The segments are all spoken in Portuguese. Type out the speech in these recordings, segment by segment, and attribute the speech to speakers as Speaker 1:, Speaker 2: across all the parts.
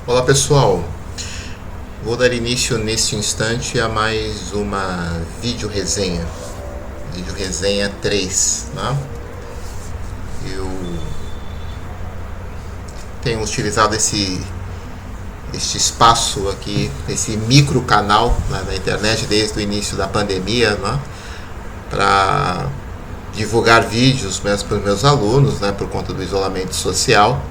Speaker 1: Olá pessoal, vou dar início neste instante a mais uma vídeo resenha 3, né? Eu tenho utilizado este espaço aqui, esse micro canal, né, na internet desde o início da pandemia, né, para divulgar vídeos mesmo para os meus alunos, né, por conta do isolamento social.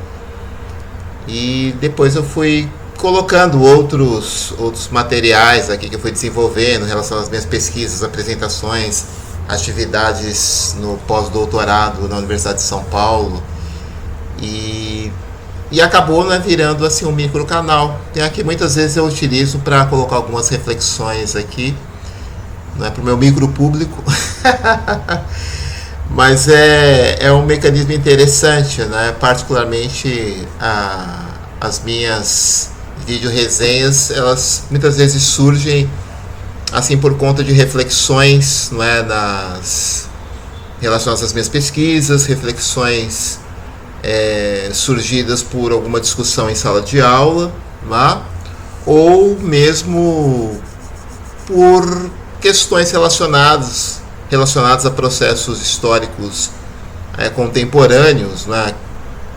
Speaker 1: E depois eu fui colocando outros materiais aqui que eu fui desenvolvendo em relação às minhas pesquisas, apresentações, atividades no pós-doutorado na Universidade de São Paulo. E acabou, né, virando assim um micro canal. Tem aqui muitas vezes eu utilizo para colocar algumas reflexões aqui, não é para o meu micro público, mas é um mecanismo interessante, né? Particularmente as minhas vídeo resenhas, elas muitas vezes surgem assim por conta de reflexões, não é, relacionadas às minhas pesquisas, reflexões surgidas por alguma discussão em sala de aula, né? Ou mesmo por questões relacionadas a processos históricos contemporâneos, né,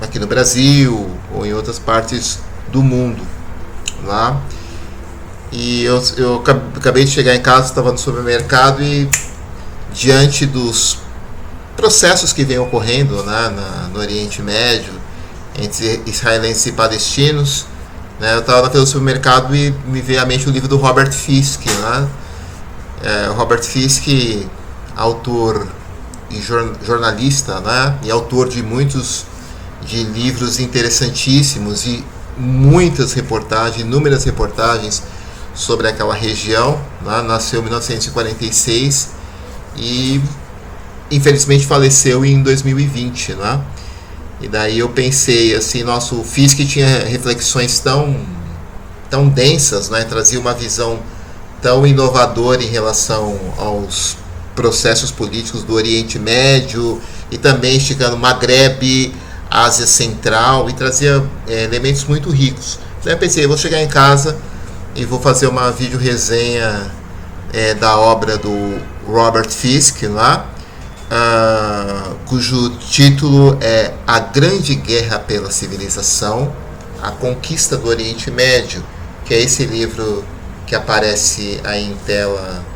Speaker 1: aqui no Brasil ou em outras partes do mundo, né? E eu acabei de chegar em casa, estava no supermercado e diante dos processos que vêm ocorrendo, né, no Oriente Médio entre israelenses e palestinos, né, eu estava naquele supermercado e me veio à mente o livro do Robert Fisk, né? Robert Fisk, autor e jornalista, né, e autor de muitos de livros interessantíssimos e inúmeras reportagens sobre aquela região, né? Nasceu em 1946 e infelizmente faleceu em 2020, né? E daí eu pensei assim, nossa, o Fisk tinha reflexões tão densas, né? Trazia uma visão tão inovadora em relação aos processos políticos do Oriente Médio e também esticando Maghreb, Ásia Central, e trazia elementos muito ricos. Então eu pensei, eu vou chegar em casa e vou fazer uma vídeo resenha da obra do Robert Fisk, lá, cujo título é A Grande Guerra pela Civilização, a Conquista do Oriente Médio, que é esse livro que aparece aí em tela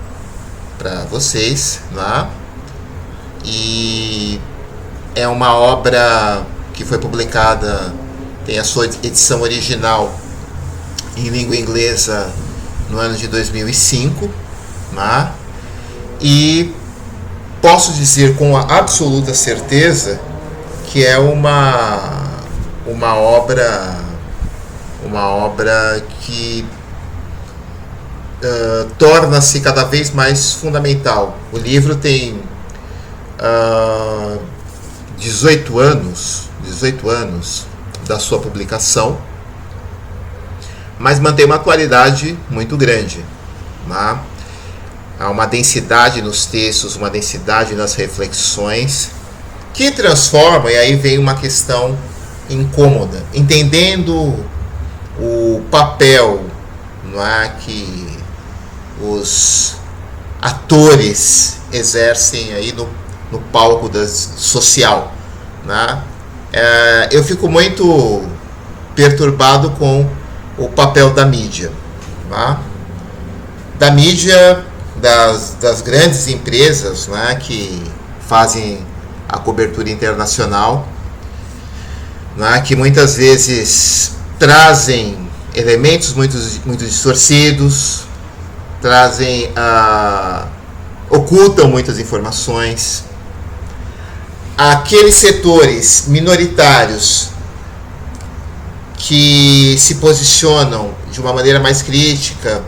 Speaker 1: para vocês, lá. E é uma obra que foi publicada, tem a sua edição original em língua inglesa no ano de 2005, né? E posso dizer com absoluta certeza que é uma obra que torna-se cada vez mais fundamental. O livro tem 18 anos da sua publicação, mas mantém uma qualidade muito grande, né? Há uma densidade nos textos, uma densidade nas reflexões que transforma, e aí vem uma questão incômoda, entendendo o papel, não é, que os atores exercem aí no palco social, né? Eu fico muito perturbado com o papel da mídia, né? Da mídia, das grandes empresas, né, que fazem a cobertura internacional, né, que muitas vezes trazem elementos muito distorcidos, ocultam muitas informações. Aqueles setores minoritários que se posicionam de uma maneira mais crítica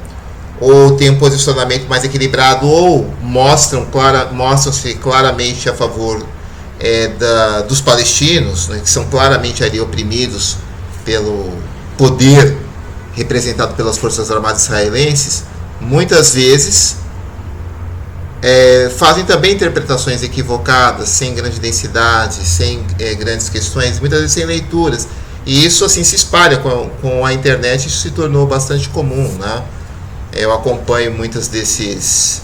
Speaker 1: ou têm um posicionamento mais equilibrado ou mostram-se claramente a favor dos palestinos, né, que são claramente ali oprimidos pelo poder representado pelas Forças Armadas israelenses, muitas vezes fazem também interpretações equivocadas, sem grande densidade, sem grandes questões, muitas vezes sem leituras. E isso assim se espalha com a internet, isso se tornou bastante comum, né? Eu acompanho muitas dessas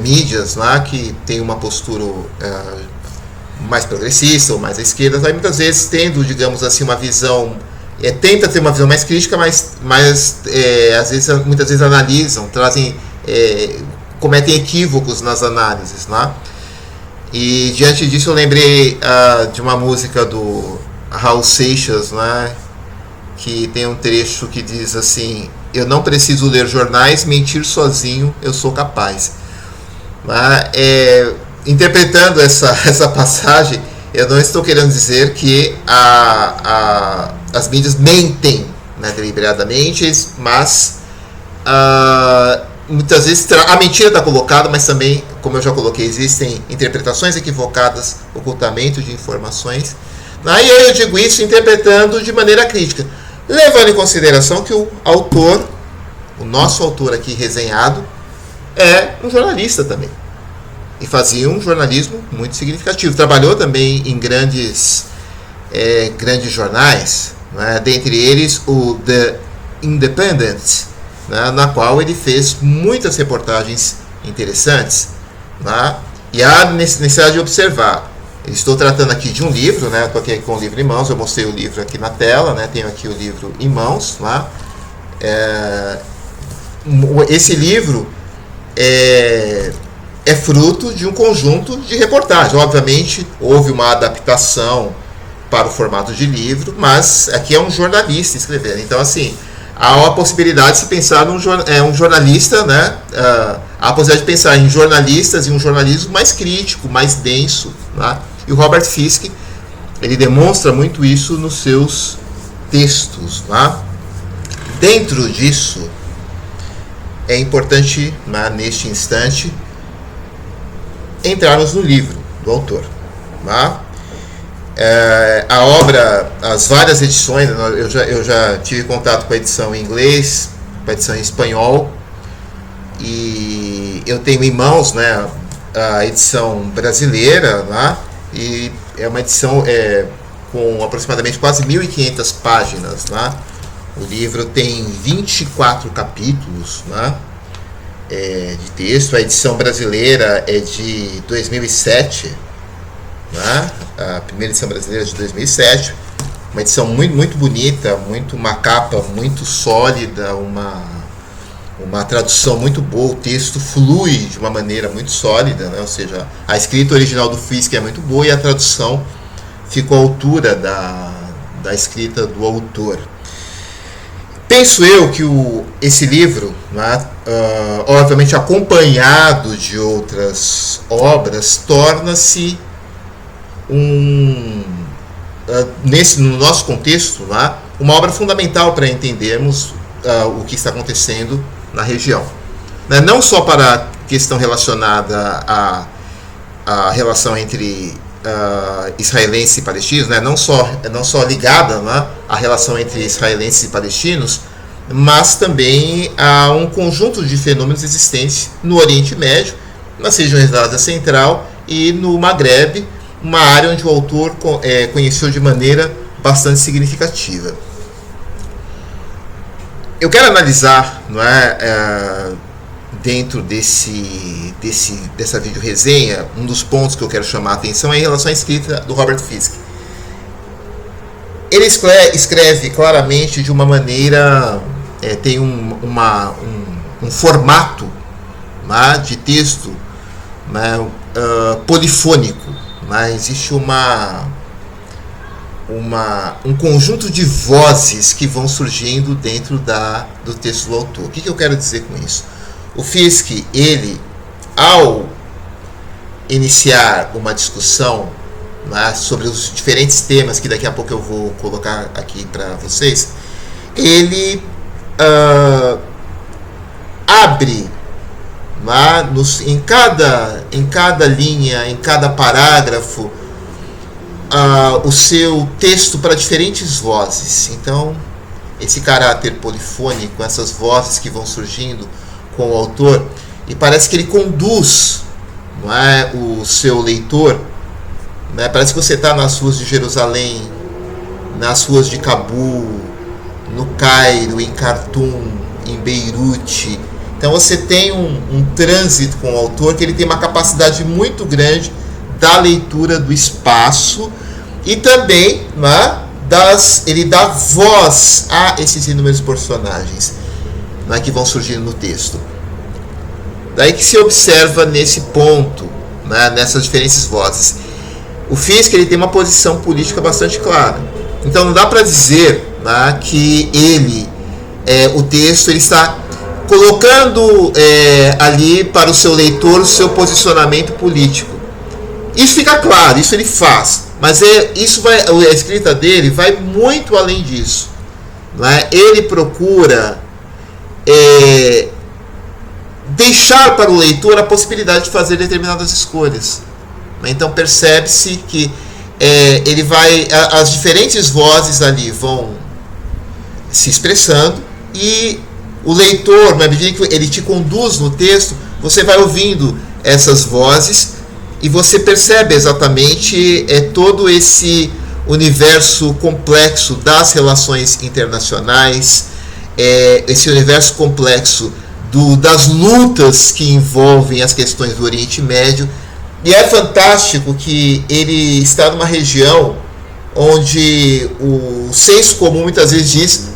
Speaker 1: mídias lá que tem uma postura mais progressista ou mais à esquerda, aí muitas vezes tendo, digamos assim, uma visão, tenta ter uma visão mais crítica, mas às vezes, muitas vezes analisam, trazem, cometem equívocos nas análises, né? E diante disso eu lembrei de uma música do Raul Seixas, né, que tem um trecho que diz assim: eu não preciso ler jornais, mentir sozinho eu sou capaz. Interpretando essa passagem, eu não estou querendo dizer que as mídias mentem, né, deliberadamente, mas muitas vezes a mentira está colocada, mas também, como eu já coloquei, existem interpretações equivocadas, ocultamento de informações. Aí eu digo isso interpretando de maneira crítica, levando em consideração que o autor, o nosso autor aqui resenhado, é um jornalista também. E fazia um jornalismo muito significativo. Trabalhou também em grandes jornais, né? Dentre eles o The Independent, né? Na qual ele fez muitas reportagens interessantes, né? E há necessidade de observar. Estou tratando aqui de um livro, né? Estou aqui com o livro em mãos, eu mostrei o livro aqui na tela, né? Tenho aqui o livro em mãos, né? Esse livro é fruto de um conjunto de reportagens. Obviamente, houve uma adaptação para o formato de livro, mas aqui é um jornalista escrevendo. Então, assim, há a possibilidade de se pensar num jornalista, né? Há a possibilidade de pensar em jornalistas e um jornalismo mais crítico, mais denso, né? E o Robert Fisk, ele demonstra muito isso nos seus textos, né? Dentro disso, é importante, né, neste instante, entrarmos no livro do autor, né? A obra, as várias edições, eu já tive contato com a edição em inglês, com a edição em espanhol, e eu tenho em mãos, né, a edição brasileira, né? E é uma edição com aproximadamente quase 1.500 páginas, né? O livro tem 24 capítulos, né, de texto. A edição brasileira é de 2007, né? A primeira edição brasileira é de 2007. Uma edição muito, muito bonita, uma capa muito sólida, uma tradução muito boa. O texto flui de uma maneira muito sólida, né? Ou seja, a escrita original do Fisk é muito boa e a tradução ficou à altura da escrita do autor. Penso eu que esse livro, né, obviamente acompanhado de outras obras, torna-se no nosso contexto, né, uma obra fundamental para entendermos o que está acontecendo na região. Né, não só para a questão relacionada à relação entre israelenses e palestinos, né, não só ligada, né, à relação entre israelenses e palestinos, mas também a um conjunto de fenômenos existentes no Oriente Médio, nas regiões da Ásia Central e no Maghreb, uma área onde o autor conheceu de maneira bastante significativa. Eu quero analisar, não é, dentro dessa vídeo resenha, um dos pontos que eu quero chamar a atenção é em relação à escrita do Robert Fisk. Ele escreve claramente de uma maneira, tem um formato, né, de texto, né, polifônico, né, existe um conjunto de vozes que vão surgindo dentro do texto do autor. O que eu quero dizer com isso? O Fisk, ele, ao iniciar uma discussão, né, sobre os diferentes temas que daqui a pouco eu vou colocar aqui para vocês, ele abre, né, em cada linha, em cada parágrafo, o seu texto para diferentes vozes. Então, esse caráter polifônico, essas vozes que vão surgindo com o autor, e parece que ele conduz, não é, o seu leitor, né? Parece que você está nas ruas de Jerusalém nas ruas de Cabul, no Cairo, em Khartoum, em Beirute. Então você tem um trânsito com o autor que ele tem uma capacidade muito grande da leitura do espaço e também, né, ele dá voz a esses inúmeros personagens, né, que vão surgindo no texto. Daí que se observa nesse ponto, né, nessas diferentes vozes. O Fiske ele tem uma posição política bastante clara. Então não dá para dizer, né, que o texto ele está colocando ali para o seu leitor o seu posicionamento político. Isso fica claro, isso ele faz, mas a escrita dele vai muito além disso, né? Ele procura deixar para o leitor a possibilidade de fazer determinadas escolhas. Então percebe-se que as diferentes vozes ali vão se expressando e o leitor, na medida que ele te conduz no texto, você vai ouvindo essas vozes e você percebe exatamente todo esse universo complexo das relações internacionais, esse universo complexo das lutas que envolvem as questões do Oriente Médio. E é fantástico que ele está numa região onde o senso comum muitas vezes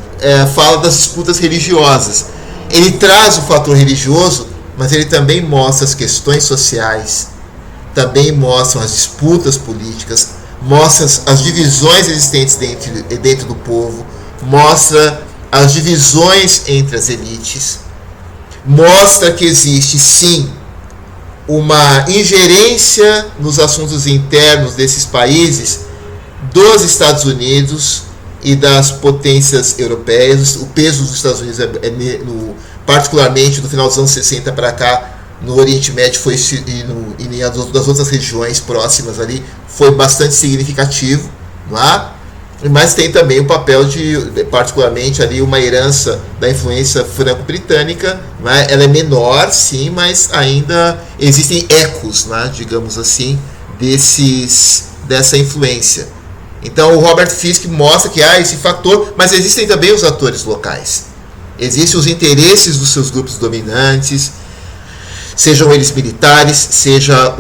Speaker 1: fala das disputas religiosas. Ele traz o fator religioso, mas ele também mostra as questões sociais, também mostra as disputas políticas, mostra as divisões existentes dentro do povo, mostra as divisões entre as elites, mostra que existe sim uma ingerência nos assuntos internos desses países dos Estados Unidos e das potências europeias. O peso dos Estados Unidos, particularmente no final dos anos 60 para cá, no Oriente Médio e das outras regiões próximas ali, foi bastante significativo, não é? Mas tem também o papel particularmente ali, uma herança da influência franco-britânica, né? Ela é menor, sim, mas ainda existem ecos, né, digamos assim, dessa influência. Então o Robert Fiske mostra que há esse fator, mas existem também os atores locais. Existem os interesses dos seus grupos dominantes, sejam eles militares, seja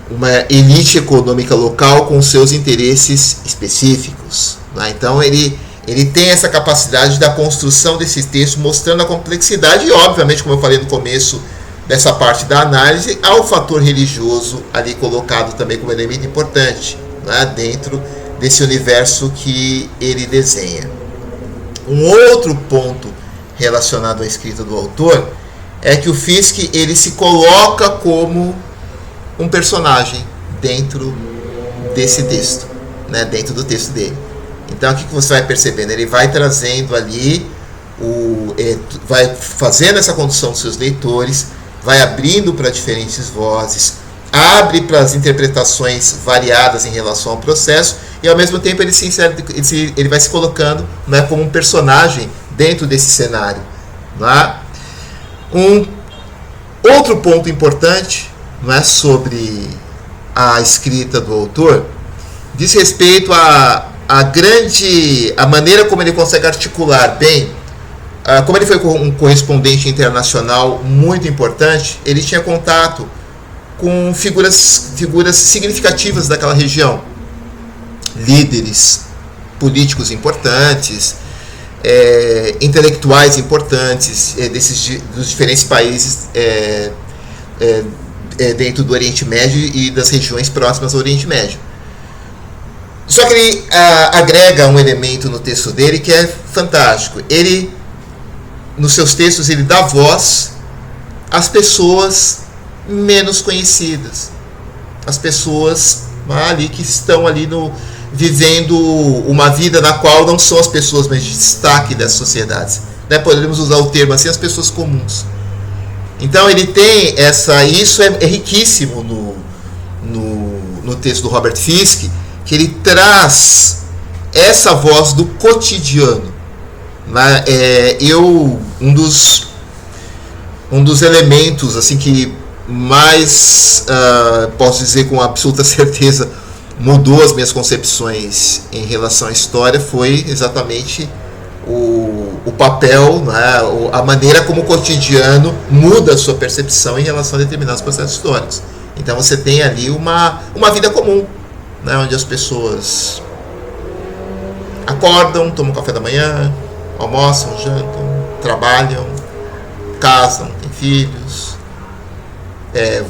Speaker 1: uma elite econômica local com seus interesses específicos, né? Então ele tem essa capacidade da construção desse texto, mostrando a complexidade e, obviamente, como eu falei no começo dessa parte da análise, há o fator religioso ali colocado também como elemento importante, né, dentro desse universo que ele desenha. Um outro ponto relacionado à escrita do autor é que o Fiske ele se coloca como um personagem dentro desse texto, né, dentro do texto dele. Então o que você vai percebendo? Ele vai trazendo ali, vai fazendo essa condução dos seus leitores, vai abrindo para diferentes vozes, abre para as interpretações variadas em relação ao processo e ao mesmo tempo ele vai se colocando, né, como um personagem dentro desse cenário, né? Um outro ponto importante, não é, sobre a escrita do autor diz respeito à maneira como ele consegue articular bem. Como ele foi um correspondente internacional muito importante, ele tinha contato com figuras significativas daquela região, líderes políticos importantes, intelectuais importantes dos diferentes países dentro do Oriente Médio e das regiões próximas ao Oriente Médio. Só que ele agrega um elemento no texto dele que é fantástico. Ele, nos seus textos, ele dá voz às pessoas menos conhecidas, as pessoas ali que estão ali vivendo uma vida na qual não são as pessoas mais de destaque das sociedades, né? Podemos usar o termo assim, as pessoas comuns. Então ele tem isso é riquíssimo no texto do Robert Fiske, que ele traz essa voz do cotidiano, né? Um dos elementos assim que mais posso dizer com absoluta certeza mudou as minhas concepções em relação à história foi exatamente o papel, né, a maneira como o cotidiano muda a sua percepção em relação a determinados processos históricos. Então você tem ali uma vida comum, né, onde as pessoas acordam, tomam café da manhã, almoçam, jantam, trabalham, casam, têm filhos,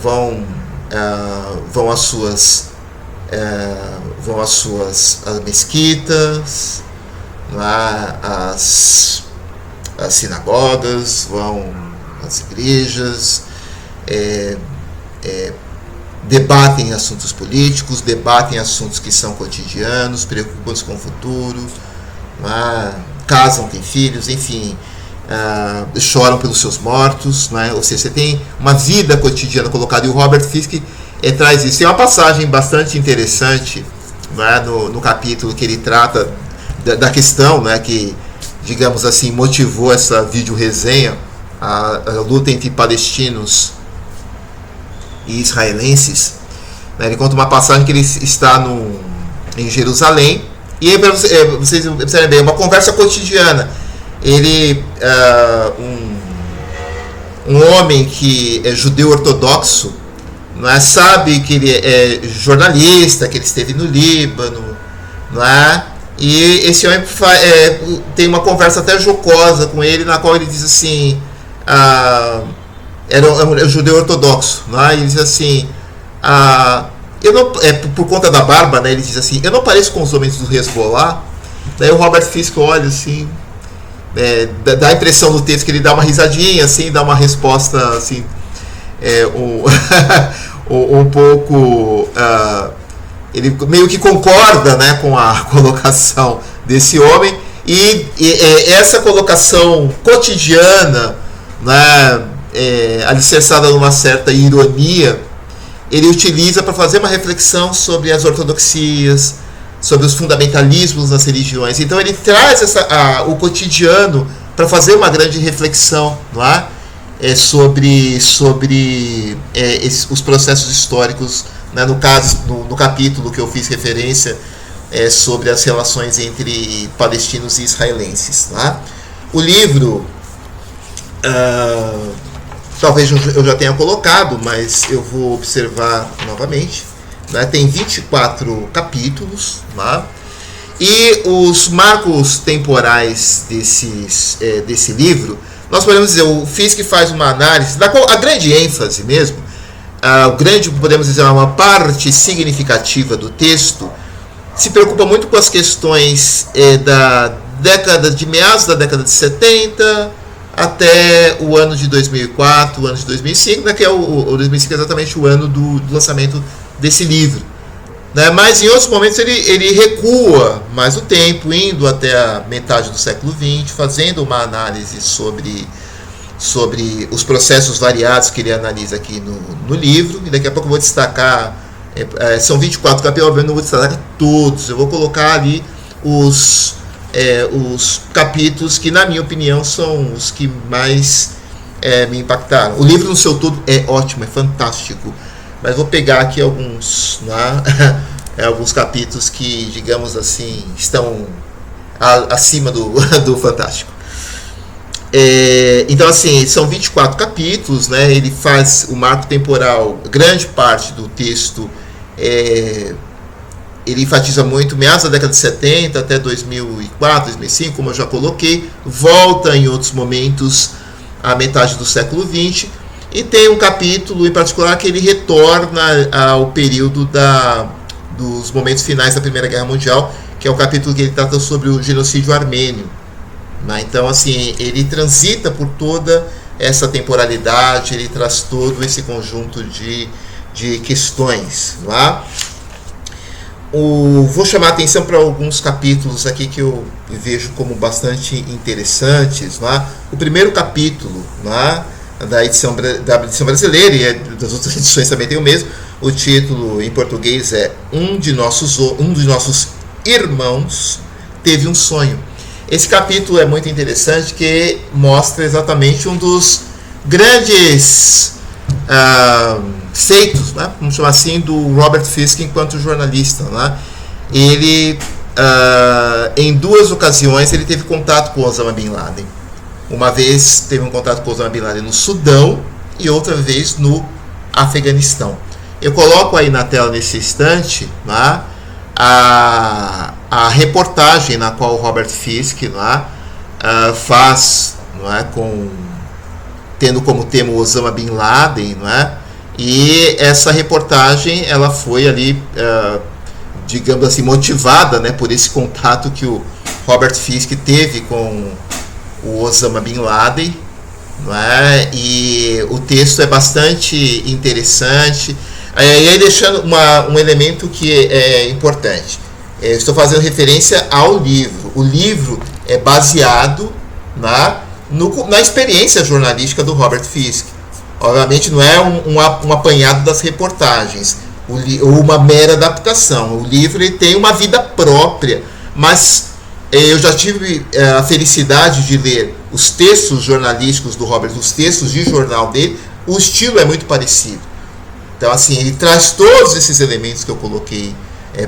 Speaker 1: vão às suas mesquitas, às sinagogas, vão às igrejas, debatem assuntos políticos, debatem assuntos que são cotidianos, preocupam-se com o futuro, casam, têm filhos, enfim, choram pelos seus mortos, ou seja, você tem uma vida cotidiana colocada, e o Robert Fisk traz isso. Tem uma passagem bastante interessante, no capítulo que ele trata da questão, que, digamos assim, motivou essa vídeo-resenha, a luta entre palestinos e israelenses. Ele conta uma passagem que ele está em Jerusalém, e aí, para vocês observarem bem, uma conversa cotidiana. Ele, um homem que é judeu ortodoxo, sabe que ele é jornalista, que ele esteve no Líbano, e esse homem tem uma conversa até jocosa com ele, na qual ele diz assim, era um judeu ortodoxo, e ele diz assim, eu não, por conta da barba, ele diz assim, eu não pareço com os homens do Hezbollah. Daí o Robert Fisk olha assim, dá a impressão no texto que ele dá uma risadinha, assim, dá uma resposta assim, um pouco, ele meio que concorda, com a colocação desse homem, e essa colocação cotidiana, alicerçada numa certa ironia, ele utiliza para fazer uma reflexão sobre as ortodoxias, sobre os fundamentalismos nas religiões. Então ele traz o cotidiano para fazer uma grande reflexão, sobre os processos históricos, no caso, no capítulo que eu fiz referência, sobre as relações entre palestinos e israelenses. O livro, talvez eu já tenha colocado, mas eu vou observar novamente, tem 24 capítulos, e os marcos temporais desse livro, nós podemos dizer, o Fisk faz uma análise, da qual a grande ênfase mesmo, podemos dizer, uma parte significativa do texto, se preocupa muito com as questões de meados da década de 70, até o ano de 2004, o ano de 2005, que é o 2005 é exatamente o ano do lançamento desse livro. Mas em outros momentos ele recua mais o tempo, indo até a metade do século XX, fazendo uma análise sobre os processos variados que ele analisa aqui no livro, e daqui a pouco eu vou destacar, são 24 capítulos, eu não vou destacar todos, eu vou colocar ali os capítulos que, na minha opinião, são os que mais me impactaram. O livro no seu todo é ótimo, é fantástico, mas vou pegar aqui alguns, alguns capítulos que, digamos assim, estão acima do fantástico. Então, assim, são 24 capítulos, ele faz o marco temporal, grande parte do texto, ele enfatiza muito meados da década de 70 até 2004, 2005, como eu já coloquei, volta em outros momentos à metade do século XX, e tem um capítulo em particular que ele retorna ao período dos momentos finais da Primeira Guerra Mundial, que é o capítulo que ele trata sobre o genocídio armênio. Então, assim, ele transita por toda essa temporalidade, ele traz todo esse conjunto de questões. Vou chamar a atenção para alguns capítulos aqui que eu vejo como bastante interessantes. O primeiro capítulo, da edição brasileira, e das outras edições também tem o mesmo, o título em português é Um de nossos irmãos teve um sonho. Esse capítulo é muito interessante, que mostra exatamente um dos grandes feitos, né, vamos chamar assim, do Robert Fisk enquanto jornalista, né? Ele, em 2 ocasiões, ele teve contato com Osama Bin Laden. Uma vez teve um contato com Osama Bin Laden no Sudão e outra vez no Afeganistão. Eu coloco aí na tela nesse instante, né, a reportagem na qual o Robert Fisk, né, faz, né, tendo como tema o Osama Bin Laden, né, e essa reportagem ela foi ali, digamos assim, motivada, né, por esse contato que o Robert Fisk teve com o Osama Bin Laden, né, e o texto é bastante interessante. E aí deixando um elemento que é importante. Eu estou fazendo referência ao livro. O livro é baseado na experiência jornalística do Robert Fisk. Obviamente não é um apanhado das reportagens, ou uma mera adaptação. O livro ele tem uma vida própria, mas eu já tive a felicidade de ler os textos jornalísticos do Robert, os textos de jornal dele. O estilo é muito parecido. Então, assim, ele traz todos esses elementos que eu coloquei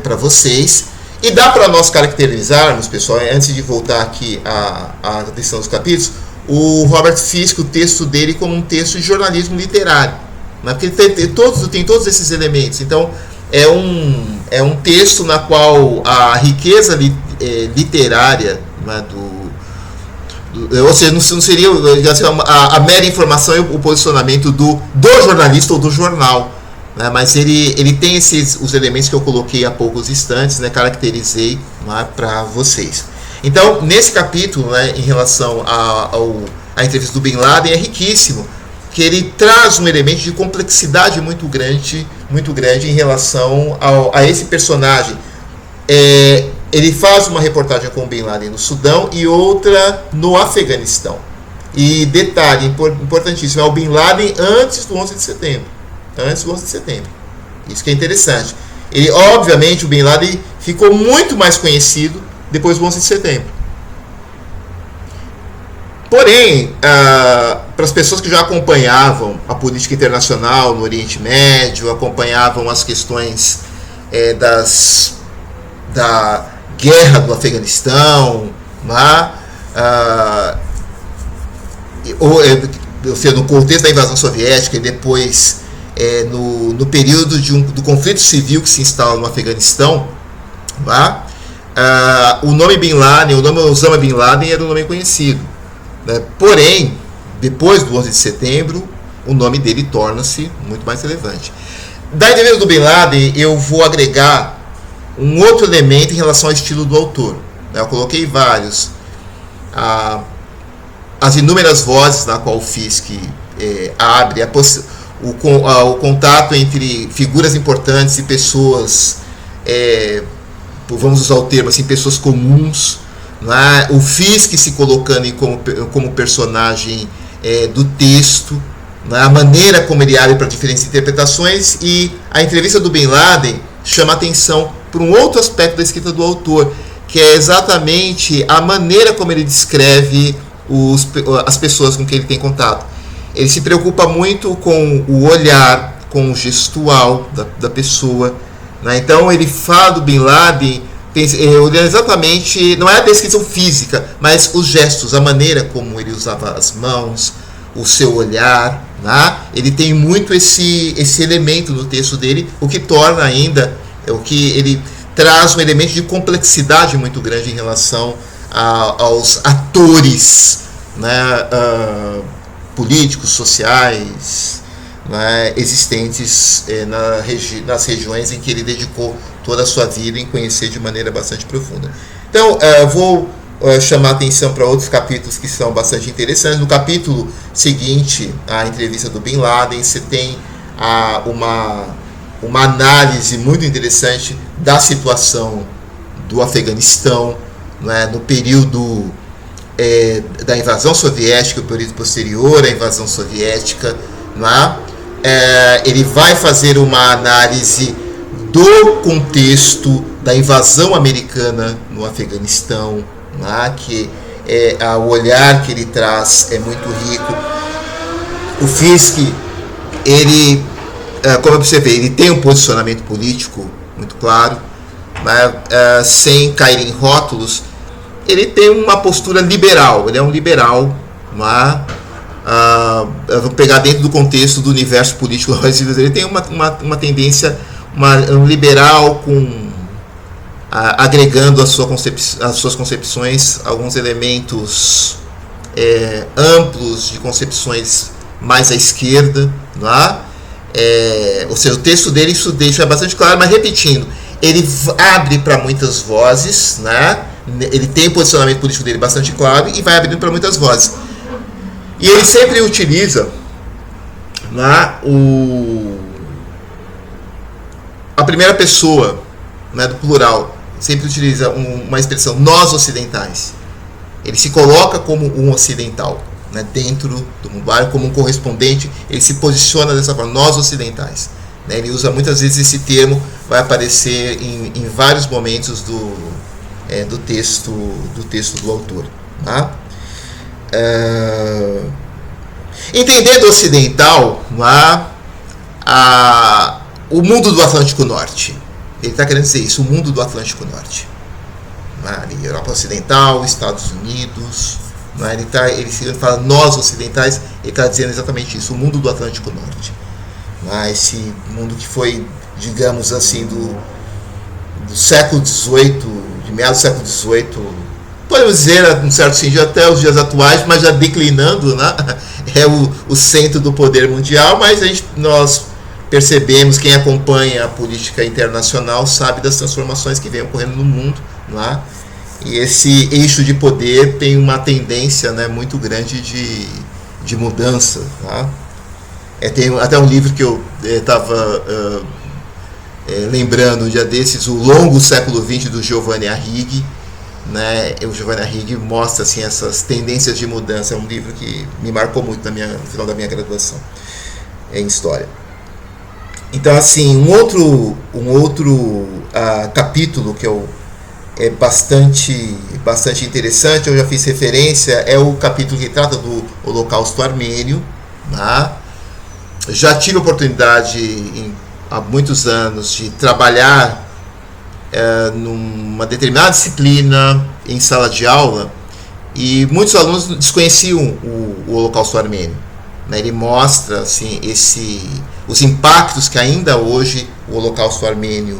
Speaker 1: para vocês. E dá para nós caracterizarmos, pessoal, antes de voltar aqui à questão dos capítulos, o Robert Fisk, o texto dele, como um texto de jornalismo literário. Né? Porque tem todos esses elementos. Então, é um texto na qual a riqueza literária, né, ou seja, não seria a mera informação e o posicionamento do jornalista ou do jornal, né, mas ele tem os elementos que eu coloquei há poucos instantes, né, caracterizei, né, para vocês. Então, nesse capítulo, né, em relação à entrevista do Bin Laden, é riquíssimo, que ele traz um elemento de complexidade muito grande em relação a esse personagem. Ele faz uma reportagem com o Bin Laden no Sudão e outra no Afeganistão. E detalhe importantíssimo, é o Bin Laden antes do 11 de setembro. Isso que é interessante. Obviamente, o Bin Laden ficou muito mais conhecido depois do 11 de setembro. Porém, para as pessoas que já acompanhavam a política internacional no Oriente Médio, acompanhavam as questões da guerra do Afeganistão, ou seja, no contexto da invasão soviética e depois no período do conflito civil que se instala no Afeganistão, o nome Bin Laden, o nome Osama Bin Laden era um nome conhecido, né? Porém, depois do 11 de setembro, o nome dele torna-se muito mais relevante. Da entrevista do Bin Laden, eu vou agregar um outro elemento em relação ao estilo do autor. Eu coloquei vários. As inúmeras vozes na qual o Fisk abre, o contato entre figuras importantes e pessoas, vamos usar o termo assim, pessoas comuns, né? O Fisk se colocando como personagem do texto, né? A maneira como ele abre para diferentes interpretações, e a entrevista do Bin Laden chama atenção para um outro aspecto da escrita do autor, que é exatamente a maneira como ele descreve as pessoas com quem ele tem contato. Ele se preocupa muito com o olhar, com o gestual da pessoa, né? Então ele fala do Bin Laden olhando exatamente, não é a descrição física, mas os gestos, a maneira como ele usava as mãos, o seu olhar, né? Ele tem muito esse elemento no texto dele, o que torna ainda, o que ele traz um elemento de complexidade muito grande em relação aos atores, né, políticos, sociais, né, existentes nas regiões em que ele dedicou toda a sua vida em conhecer de maneira bastante profunda. Então, vou chamar a atenção para outros capítulos que são bastante interessantes. No capítulo seguinte, a entrevista do Bin Laden, você tem uma análise muito interessante da situação do Afeganistão, né, no período da invasão soviética, o período posterior à invasão soviética, né? Ele vai fazer uma análise do contexto da invasão americana no Afeganistão, né? Que o olhar que ele traz é muito rico. O Fisk, ele, como você vê, ele tem um posicionamento político muito claro, mas, sem cair em rótulos. Ele tem uma postura liberal, ele é um liberal, vou pegar dentro do contexto do universo político brasileiro, ele tem uma tendência, um liberal agregando as suas concepções, alguns elementos amplos de concepções mais à esquerda, ou seja, o texto dele isso deixa bastante claro, mas repetindo, ele abre para muitas vozes, ele tem o posicionamento político dele bastante claro e vai abrindo para muitas vozes. E ele sempre utiliza a primeira pessoa, do plural, sempre utiliza uma expressão, nós ocidentais. Ele se coloca como um ocidental, dentro do mundo árabe, como um correspondente, ele se posiciona dessa forma, nós ocidentais. Ele usa muitas vezes esse termo, vai aparecer em vários momentos do texto do autor. Entendendo o ocidental, o mundo do Atlântico Norte. Ele está querendo dizer isso, o mundo do Atlântico Norte. Europa Ocidental, Estados Unidos. Ele fala nós ocidentais, ele está dizendo exatamente isso, o mundo do Atlântico Norte. Esse mundo que foi, digamos assim, do século XVIII, de meados do século XVIII, podemos dizer, num certo sentido, até os dias atuais, mas já declinando, é o centro do poder mundial, mas nós percebemos, quem acompanha a política internacional sabe das transformações que vêm ocorrendo no mundo, e esse eixo de poder tem uma tendência, muito grande de mudança. Tem até um livro que eu estava lembrando um dia desses, O Longo Século XX, do Giovanni Arrighi. O Giovanni Arrighi mostra assim, essas tendências de mudança. É um livro que me marcou muito no final da minha graduação em História. Então, assim, um outro capítulo que é bastante interessante, eu já fiz referência, é o capítulo que trata do Holocausto Armênio. Já tive a oportunidade há muitos anos de trabalhar numa determinada disciplina em sala de aula, e muitos alunos desconheciam o Holocausto Armênio. Ele mostra assim, os impactos que ainda hoje o Holocausto Armênio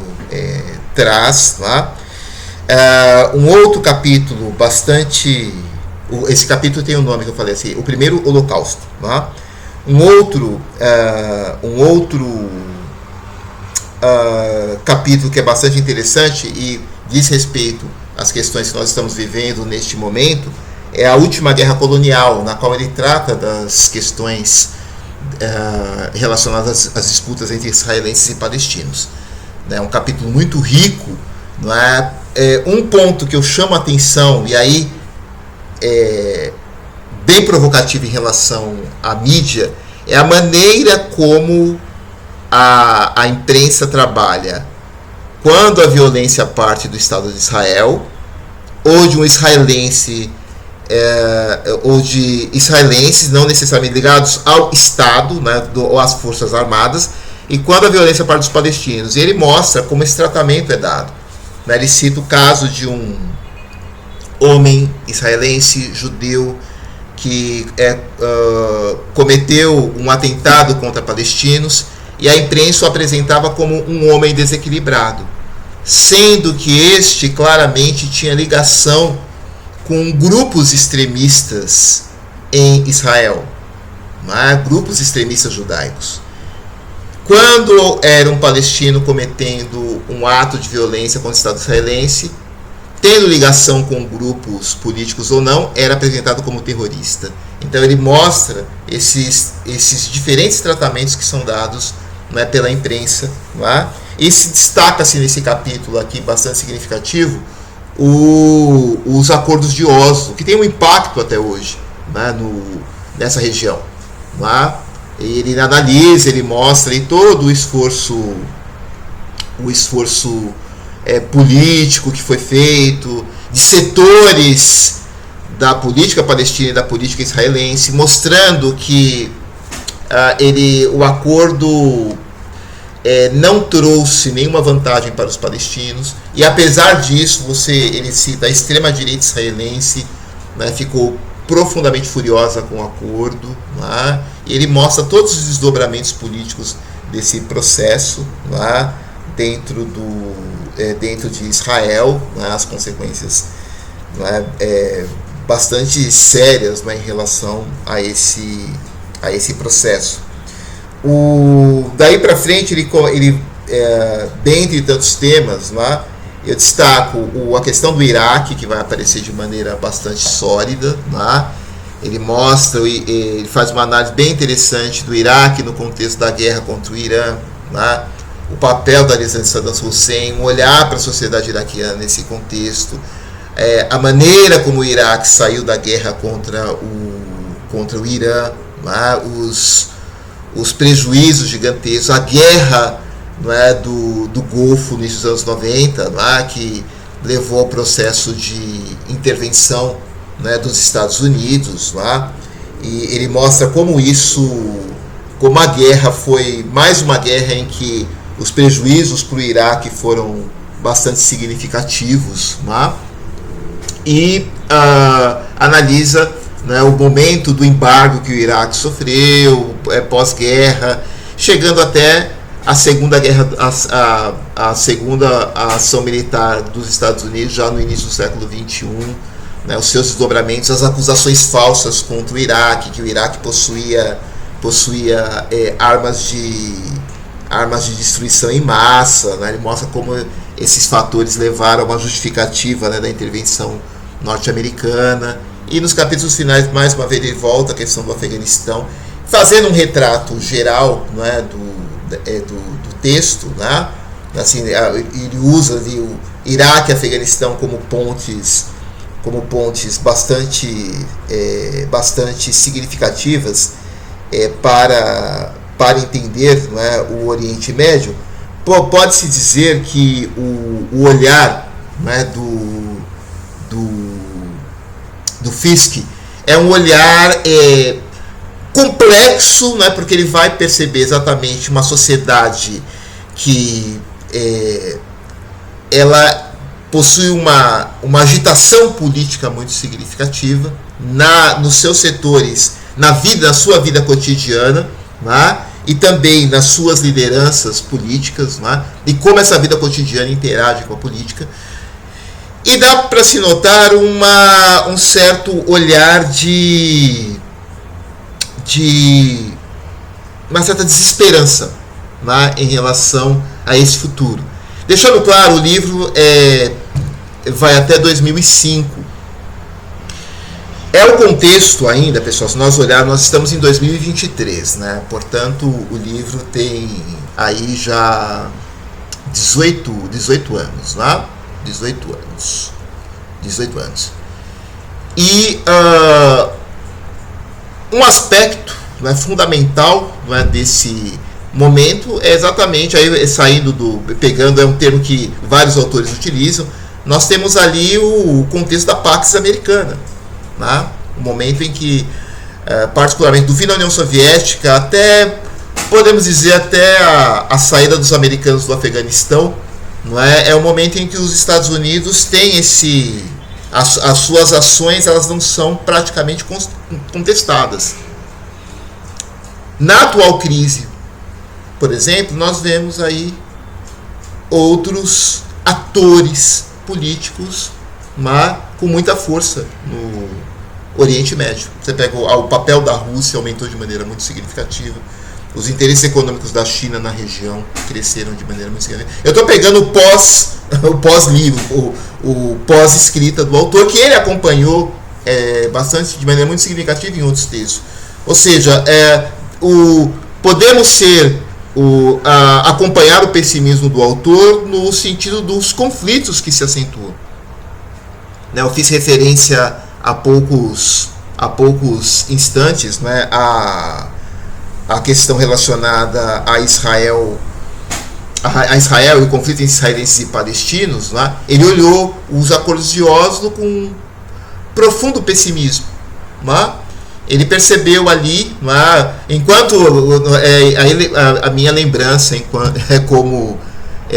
Speaker 1: traz. Um outro capítulo esse capítulo tem um nome que eu falei assim, o primeiro Holocausto. Um outro capítulo que é bastante interessante e diz respeito às questões que nós estamos vivendo neste momento é a última guerra colonial, na qual ele trata das questões relacionadas às disputas entre israelenses e palestinos. É um capítulo muito rico. Um ponto que eu chamo a atenção, e aí bem provocativo em relação à mídia, é a maneira como a imprensa trabalha quando a violência parte do Estado de Israel, ou de um israelense, ou de israelenses não necessariamente ligados ao Estado, ou às Forças Armadas, e quando a violência parte dos palestinos. E ele mostra como esse tratamento é dado. Ele cita o caso de um homem israelense, judeu, que cometeu um atentado contra palestinos, e a imprensa o apresentava como um homem desequilibrado, sendo que este claramente tinha ligação com grupos extremistas em Israel, grupos extremistas judaicos. Quando era um palestino cometendo um ato de violência contra o Estado israelense, tendo ligação com grupos políticos ou não, era apresentado como terrorista. Então ele mostra esses diferentes tratamentos que são dados pela imprensa. E se destaca-se nesse capítulo aqui, bastante significativo, os acordos de Oslo, que tem um impacto até hoje nessa região. Ele analisa, ele mostra aí todo o esforço político que foi feito, de setores da política palestina e da política israelense, mostrando que o acordo não trouxe nenhuma vantagem para os palestinos, e apesar disso, ele cita a extrema-direita israelense, né, ficou profundamente furiosa com o acordo, né, e ele mostra todos os desdobramentos políticos desse processo, né, dentro de Israel, né, as consequências, né, bastante sérias, né, em relação a esse processo. Daí para frente, ele dentre tantos temas, né, eu destaco a questão do Iraque, que vai aparecer de maneira bastante sólida, né. Ele faz uma análise bem interessante do Iraque no contexto da guerra contra o Irã, né, o papel da liderança de Saddam Hussein, um olhar para a sociedade iraquiana nesse contexto, a maneira como o Iraque saiu da guerra contra o Irã, né, os prejuízos gigantescos, a guerra, né, do Golfo nos anos 90, né, que levou ao processo de intervenção, né, dos Estados Unidos, né, e ele mostra como a guerra foi mais uma guerra em que os prejuízos para o Iraque foram bastante significativos, né, e analisa, né, o momento do embargo que o Iraque sofreu, pós-guerra, chegando até a segunda guerra, a segunda ação militar dos Estados Unidos, já no início do século XXI, né, os seus desdobramentos, as acusações falsas contra o Iraque, que o Iraque possuía armas de destruição em massa, né, ele mostra como esses fatores levaram a uma justificativa, né, da intervenção norte-americana. E nos capítulos finais, mais uma vez, ele volta à questão do Afeganistão, fazendo um retrato geral, né, do texto, né? Assim, ele usa ali o Iraque e Afeganistão como pontes bastante significativas para entender, né, o Oriente Médio. Pode-se dizer que o olhar, né, do Fiske é um olhar complexo, né, porque ele vai perceber exatamente uma sociedade que ela possui uma agitação política muito significativa nos seus setores, na sua vida cotidiana, né, e também nas suas lideranças políticas, né, e como essa vida cotidiana interage com a política. E dá para se notar um certo olhar de uma certa desesperança, né, em relação a esse futuro. Deixando claro, o livro vai até 2005. É o contexto ainda, pessoal, se nós olharmos, nós estamos em 2023, né? Portanto, o livro tem aí já 18 anos, né? 18 anos. E um aspecto, né, fundamental, né, desse momento é exatamente, aí pegando, é um termo que vários autores utilizam, nós temos ali o contexto da Pax Americana, né, o momento em que, particularmente do fim da União Soviética até, podemos dizer, até a saída dos americanos do Afeganistão, não é o momento em que os Estados Unidos têm as suas ações, elas não são praticamente contestadas. Na atual crise, por exemplo, nós vemos aí outros atores políticos, mas com muita força no Oriente Médio. Você pega o papel da Rússia, aumentou de maneira muito significativa. Os interesses econômicos da China na região cresceram de maneira muito significativa. Eu estou pegando o pós-livro, o pós-escrita do autor, que ele acompanhou bastante, de maneira muito significativa em outros textos. Ou seja, podemos acompanhar o pessimismo do autor no sentido dos conflitos que se acentuam. Né, eu fiz referência há poucos instantes, né, a questão relacionada a Israel e o conflito entre israelenses e palestinos, né? Ele olhou os acordos de Oslo com profundo pessimismo, né? ele percebeu ali, enquanto a minha lembrança é como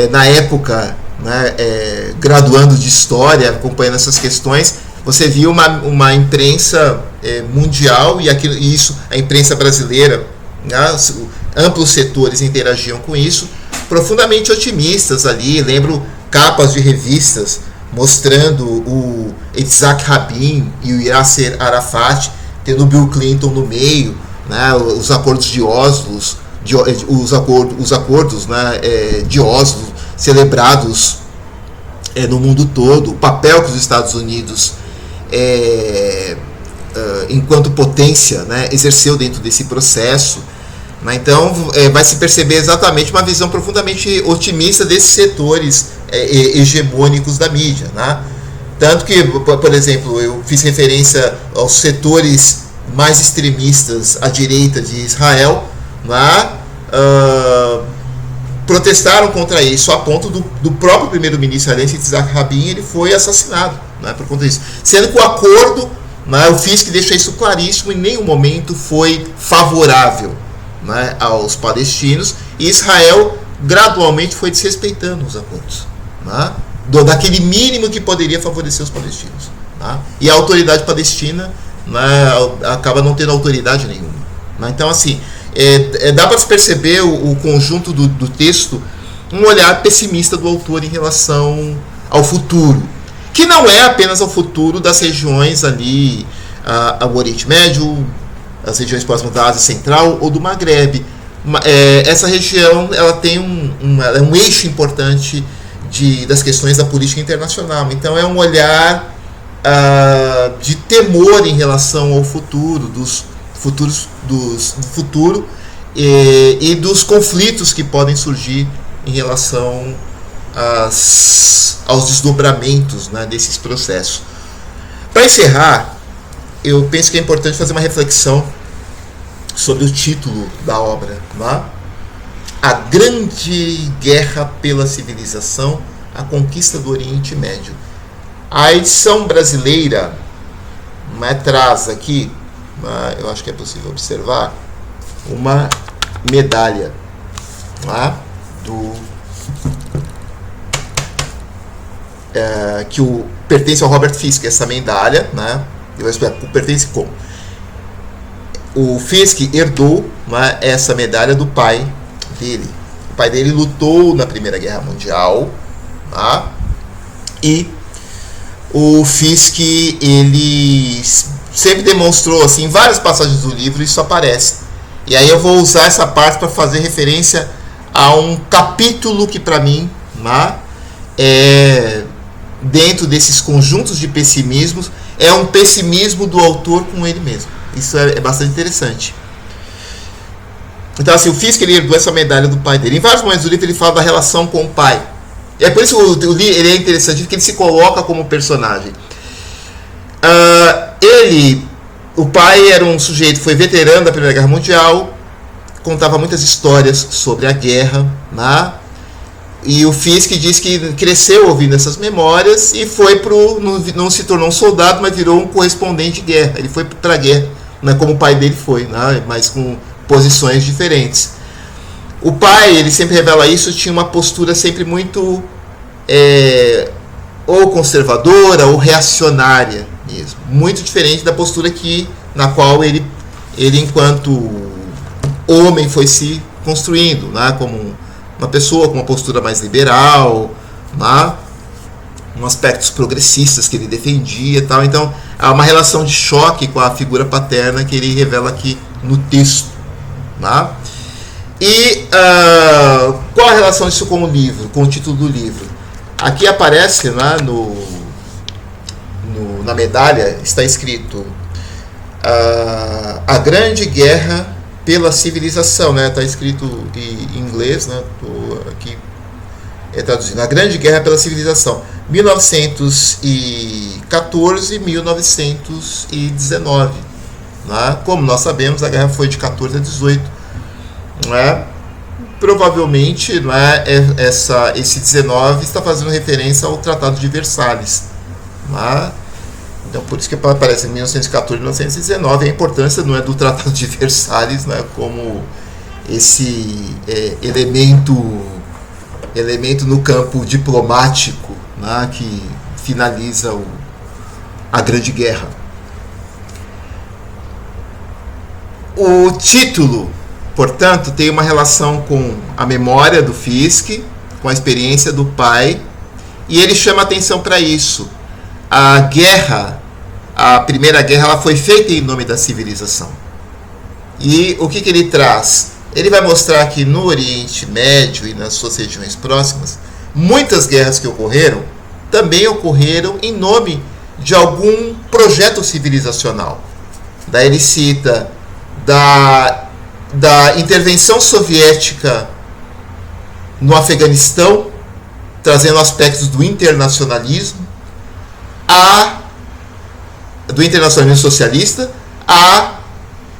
Speaker 1: na época, graduando de história, acompanhando essas questões, você viu uma imprensa mundial, e isso, a imprensa brasileira, amplos setores interagiam com isso, profundamente otimistas ali. Lembro capas de revistas mostrando o Yitzhak Rabin e o Yasser Arafat, tendo o Bill Clinton no meio, os acordos de Oslo, os acordos de Oslo celebrados no mundo todo, o papel que os Estados Unidos, enquanto potência, exerceu dentro desse processo. Então vai se perceber exatamente uma visão profundamente otimista desses setores hegemônicos da mídia, tanto que, por exemplo, eu fiz referência aos setores mais extremistas à direita de Israel, protestaram contra isso, a ponto do próprio primeiro-ministro israelense, Yitzhak Rabin, ele foi assassinado por conta disso, sendo que o acordo, o Fisk deixa isso claríssimo, em nenhum momento foi favorável aos palestinos, e Israel gradualmente foi desrespeitando os acordos, daquele mínimo que poderia favorecer os palestinos, e a autoridade palestina acaba não tendo autoridade nenhuma. Então, assim, dá para se perceber o conjunto do texto, um olhar pessimista do autor em relação ao futuro, que não é apenas ao futuro das regiões ali, ao Oriente Médio, as regiões próximas da Ásia Central ou do Maghreb. Essa região, ela tem ela é um eixo importante das questões da política internacional. Então é um olhar de temor em relação ao futuro, do futuro e dos conflitos que podem surgir em relação aos desdobramentos desses processos. Para encerrar, eu penso que é importante fazer uma reflexão sobre o título da obra, A Grande Guerra pela Civilização, a Conquista do Oriente Médio. A edição brasileira traz aqui, eu acho que é possível observar, uma medalha que pertence ao Robert Fisk, essa medalha, eu vou explicar, pertence como? O Fisk herdou essa medalha do pai dele. O pai dele lutou na Primeira Guerra Mundial, e o Fisk, ele sempre demonstrou, assim, em várias passagens do livro isso aparece. E aí eu vou usar essa parte para fazer referência a um capítulo que, para mim, dentro desses conjuntos de pessimismos, é um pessimismo do autor com ele mesmo. Isso é bastante interessante. Então, assim, o Fisk, ele herdou essa medalha do pai dele. Em vários momentos do livro ele fala da relação com o pai. E é por isso que o livro ele é interessante, porque ele se coloca como personagem. O pai era um sujeito, foi veterano da Primeira Guerra Mundial, contava muitas histórias sobre a guerra, e o Fisk diz que cresceu ouvindo essas memórias e não se tornou um soldado, mas virou um correspondente de guerra. Ele foi para a guerra, como o pai dele foi, mas com posições diferentes. O pai, ele sempre revela isso, tinha uma postura sempre muito ou conservadora ou reacionária mesmo, muito diferente da postura na qual ele enquanto homem foi se construindo, como uma pessoa com uma postura mais liberal, aspectos progressistas que ele defendia e tal. Então há uma relação de choque com a figura paterna que ele revela aqui no texto. E qual a relação disso com o livro, com o título do livro? Aqui aparece na medalha, está escrito A Grande Guerra pela Civilização, está escrito em inglês, estou aqui traduzindo, A Grande Guerra pela Civilização, 1914 e 1919. Como nós sabemos, a guerra foi de 14 a 18. Provavelmente esse 19 está fazendo referência ao Tratado de Versalhes, Então, por isso que aparece em 1914 e 1919, a importância não é do Tratado de Versalhes, né, como esse elemento no campo diplomático, né, que finaliza a Grande Guerra. O título, portanto, tem uma relação com a memória do Fiske, com a experiência do pai, e ele chama atenção para isso. A Primeira Guerra, ela foi feita em nome da civilização. E o que ele traz? Ele vai mostrar que no Oriente Médio e nas suas regiões próximas, muitas guerras que ocorreram também ocorreram em nome de algum projeto civilizacional. Daí ele cita da intervenção soviética no Afeganistão, trazendo aspectos do internacionalismo, do internacionalismo socialista,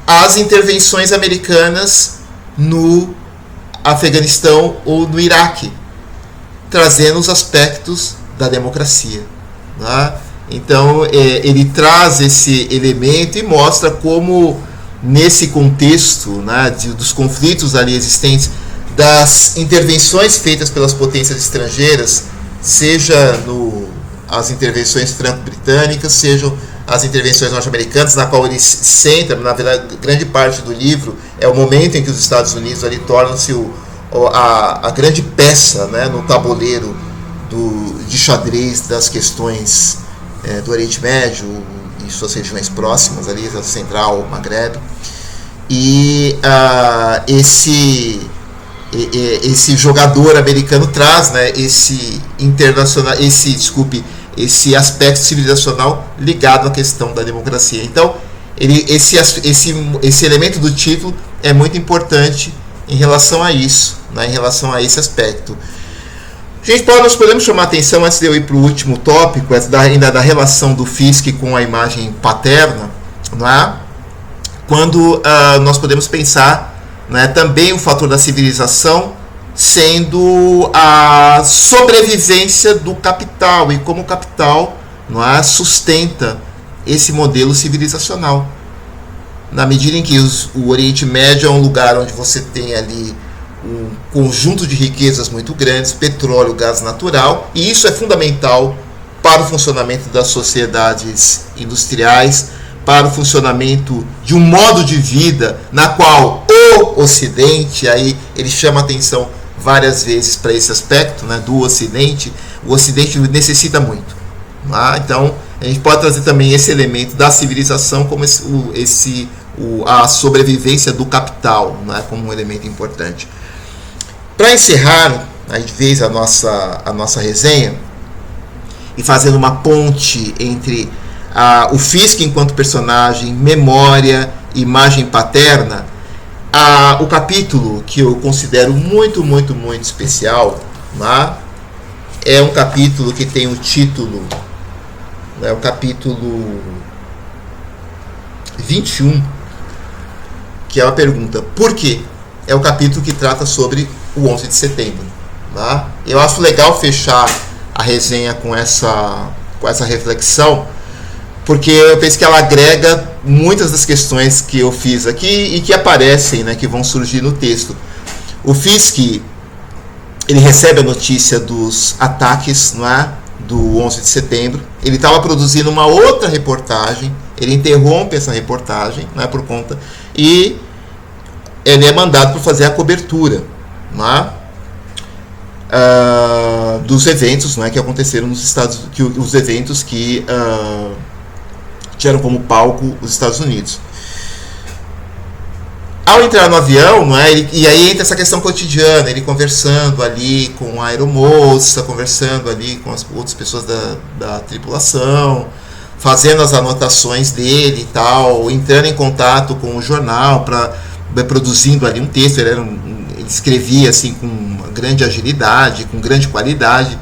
Speaker 1: às intervenções americanas no Afeganistão ou no Iraque, trazendo os aspectos da democracia. Né? Então, ele traz esse elemento e mostra como, nesse contexto, né, dos conflitos ali existentes, das intervenções feitas pelas potências estrangeiras, seja as intervenções franco-britânicas, sejam as intervenções norte-americanas, na qual ele centra, na verdade, grande parte do livro é o momento em que os Estados Unidos ali tornam-se a grande peça, né, no tabuleiro de xadrez das questões do Oriente Médio e suas regiões próximas, ali, a Central, o Maghreb. E esse jogador americano traz, né, esse aspecto civilizacional ligado à questão da democracia. Então, esse elemento do título é muito importante em relação a isso, né, em relação a esse aspecto. Nós podemos chamar atenção, antes de eu ir para o último tópico, ainda da relação do Fiske com a imagem paterna, não é? Quando nós podemos pensar, né, também o fator da civilização sendo a sobrevivência do capital e como o capital, não é, sustenta esse modelo civilizacional. Na medida em que o Oriente Médio é um lugar onde você tem ali um conjunto de riquezas muito grandes, petróleo, gás natural, e isso é fundamental para o funcionamento das sociedades industriais, para o funcionamento de um modo de vida na qual o Ocidente, aí ele chama atenção várias vezes para esse aspecto, né, do Ocidente. O Ocidente necessita muito. Tá? Então, a gente pode trazer também esse elemento da civilização como a sobrevivência do capital, né, como um elemento importante. Para encerrar, de vez a nossa resenha, e fazendo uma ponte entre o Fiske enquanto personagem, memória, imagem paterna, o capítulo que eu considero muito, muito, muito especial, né, é um capítulo que tem o título, o capítulo 21, que é uma pergunta: por quê? É o capítulo que trata sobre o 11 de setembro. Tá? Eu acho legal fechar a resenha com essa reflexão, porque eu penso que ela agrega muitas das questões que eu fiz aqui e que aparecem, né, que vão surgir no texto. O Fiske, ele recebe a notícia dos ataques, não é, do 11 de setembro. Ele estava produzindo uma outra reportagem, ele interrompe essa reportagem, não é, por conta, e ele é mandado para fazer a cobertura, não é, dos eventos, não é, que aconteceram nos Estados Unidos, os eventos que tiveram como palco os Estados Unidos. Ao entrar no avião, não é, e aí entra essa questão cotidiana, ele conversando ali com a aeromoça, conversando ali com as outras pessoas da tripulação, fazendo as anotações dele e tal, entrando em contato com o jornal, produzindo ali um texto. Ele escrevia assim com uma grande agilidade, com grande qualidade.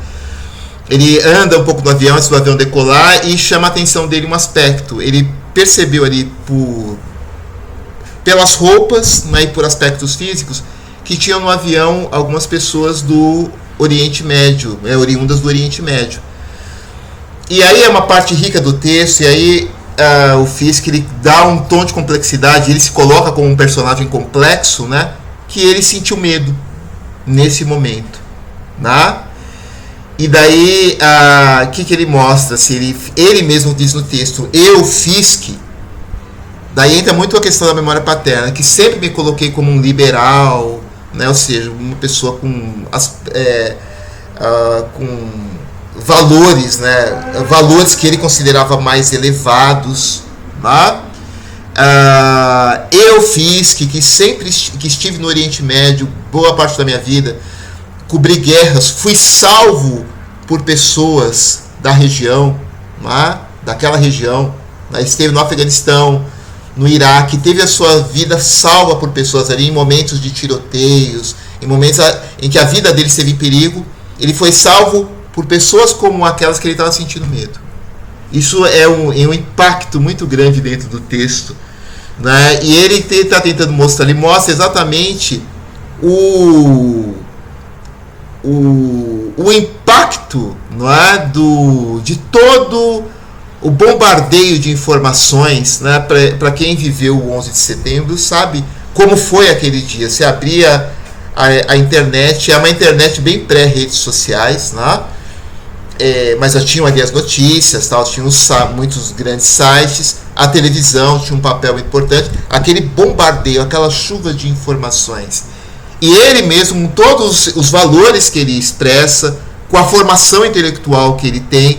Speaker 1: Ele anda um pouco no avião antes do avião decolar e chama a atenção dele um aspecto. Ele percebeu ali pelas roupas, né, e por aspectos físicos, que tinham no avião algumas pessoas do Oriente Médio, oriundas do Oriente Médio. E aí é uma parte rica do texto, e aí o Fisk ele dá um tom de complexidade, ele se coloca como um personagem complexo, né? Que ele sentiu medo nesse momento, né? E daí, o que ele mostra? Se ele mesmo diz no texto, eu, Fisk, daí entra muito a questão da memória paterna, que sempre me coloquei como um liberal, né? Ou seja, uma pessoa com valores, né? Valores que ele considerava mais elevados, né? Eu, Fisk, que sempre que estive no Oriente Médio, boa parte da minha vida, cobri guerras, fui salvo por pessoas da região, né? Daquela região, né? Esteve no Afeganistão, no Iraque, teve a sua vida salva por pessoas ali em momentos de tiroteios, em momentos em que a vida dele esteve em perigo, ele foi salvo por pessoas como aquelas que ele estava sentindo medo. Isso é um impacto muito grande dentro do texto, né? E ele está tentando mostrar, ele mostra exatamente o impacto, não é, de todo o bombardeio de informações, né? Para quem viveu o 11 de setembro sabe como foi aquele dia. Você abria a internet, é uma internet bem pré-redes sociais, né? Mas já tinham ali as notícias, tal, tinham muitos grandes sites, a televisão tinha um papel importante, aquele bombardeio, aquela chuva de informações. E ele mesmo, com todos os valores que ele expressa, com a formação intelectual que ele tem,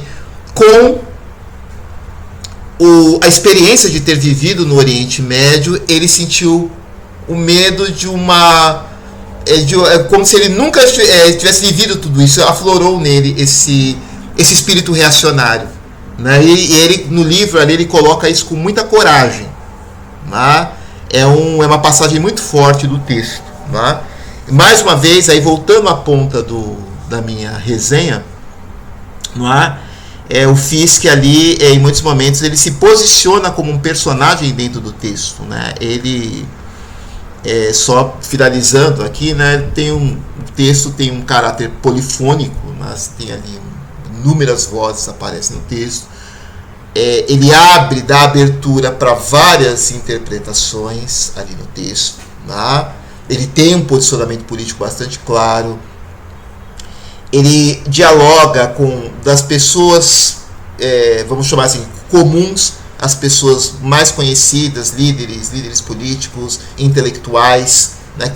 Speaker 1: com a experiência de ter vivido no Oriente Médio, ele sentiu o medo de como se ele nunca tivesse vivido tudo isso, aflorou nele esse espírito reacionário, né? E ele, no livro ali, ele coloca isso com muita coragem, né? É uma passagem muito forte do texto, né? Mais uma vez, aí voltando à ponta da minha resenha, não é? O Fisk ali, em muitos momentos, ele se posiciona como um personagem dentro do texto, né? Ele, só finalizando aqui, né? O texto tem um caráter polifônico, mas tem ali inúmeras vozes aparecem no texto. Ele dá abertura para várias interpretações ali no texto, né? Ele tem um posicionamento político bastante claro. Ele dialoga com das pessoas, vamos chamar assim, comuns, as pessoas mais conhecidas, líderes políticos, intelectuais, né,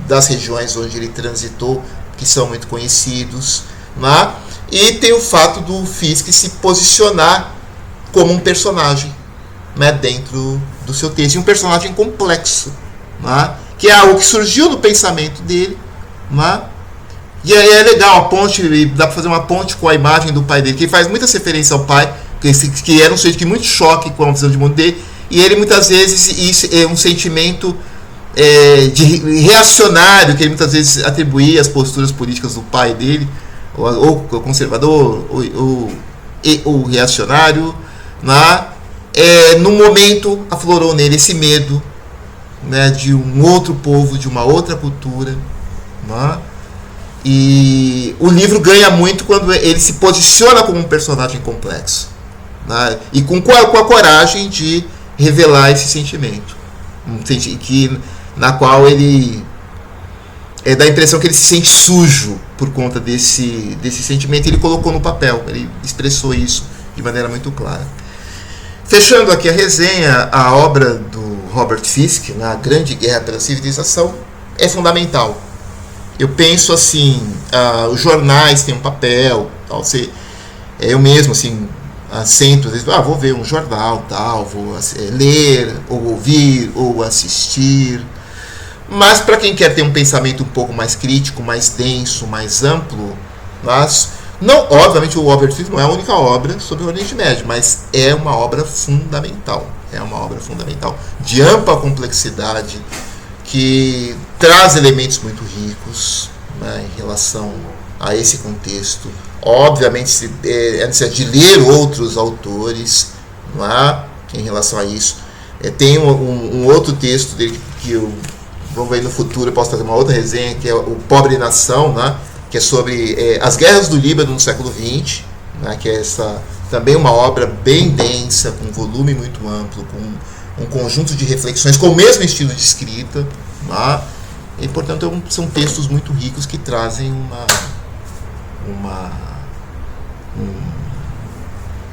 Speaker 1: das regiões onde ele transitou, que são muito conhecidos, né? E tem o fato do Fisk se posicionar como um personagem, né, dentro do seu texto, e um personagem complexo, né, que é algo que surgiu no pensamento dele, né? E aí é legal a ponte, dá para fazer uma ponte com a imagem do pai dele, que ele faz muita referência ao pai, que era um sujeito que muito choque com a visão de mundo dele, e ele muitas vezes, isso é um sentimento de reacionário, que ele muitas vezes atribuía às posturas políticas do pai dele, ou conservador, ou reacionário, né? No momento aflorou nele esse medo, né, de um outro povo, de uma outra cultura, né? E o livro ganha muito quando ele se posiciona como um personagem complexo, né? E com a coragem de revelar esse sentimento, na qual ele dá a impressão que ele se sente sujo por conta desse sentimento, e ele colocou no papel, ele expressou isso de maneira muito clara. Fechando aqui a resenha, a obra do Robert Fisk, na Grande Guerra pela Civilização, é fundamental. Eu penso assim, os jornais têm um papel, tal, eu mesmo assim, sento, às vezes, vou ver um jornal, tal, vou ler, ou ouvir, ou assistir. Mas para quem quer ter um pensamento um pouco mais crítico, mais denso, mais amplo, obviamente o Robert Fisk não é a única obra sobre o Oriente Médio, mas é uma obra fundamental. É uma obra fundamental, de ampla complexidade, que traz elementos muito ricos, né, em relação a esse contexto. Obviamente é necessário de ler outros autores, não é, em relação a isso. Tem um outro texto dele que eu vamos ver no futuro, eu posso fazer uma outra resenha, que é o Pobre Nação, né, que é sobre as guerras do Líbano no século XX, né, que é também uma obra bem densa, com um volume muito amplo, com um conjunto de reflexões com o mesmo estilo de escrita, né, e portanto são textos muito ricos que trazem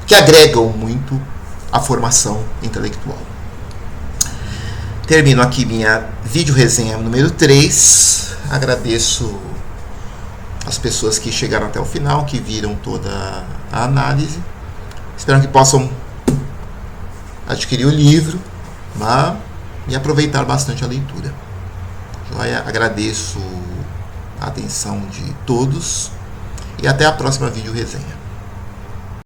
Speaker 1: que agregam muito a formação intelectual. Termino aqui minha vídeo resenha número 3. Agradeço as pessoas que chegaram até o final, que viram toda a análise. Espero que possam adquirir o livro, né, e aproveitar bastante a leitura. Joia? Agradeço a atenção de todos e até a próxima vídeo resenha.